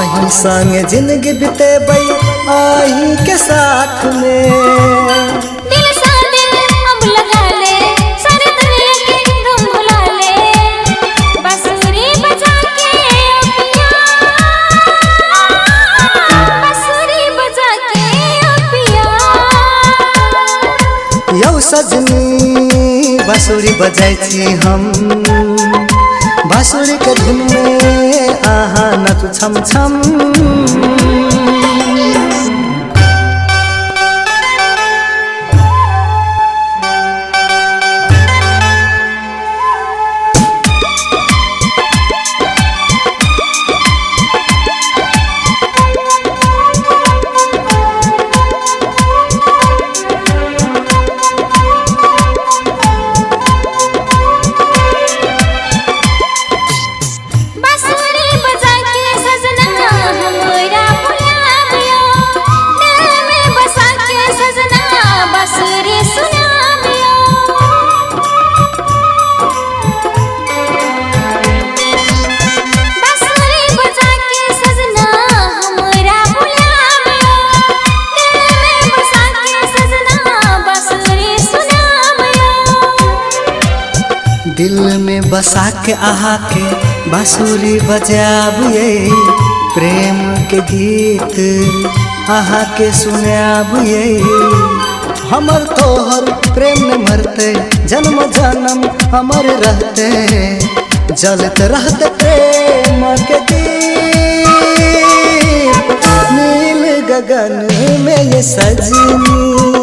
आही संग जिंदगी बितेबै आही के साथ में। दिल सा दिल अब लगा ले, सारे दुनिया के गम भुला ले, बांसुरी बजा के पिया, बांसुरी बजा के पिया। यौ सजनी बांसुरी बजाई छी हम, बांसुरी के धुन में आहा नचु छम छम। दिल में बसा के आहा के बांसुरी बजाबिए, प्रेम के गीत आहा के सुनाबिए। हमर तोहर प्रेम में मरते जन्म जन्म हमर रहते, जलते रहते प्रेम के दीप नील गगन में ये सजनी।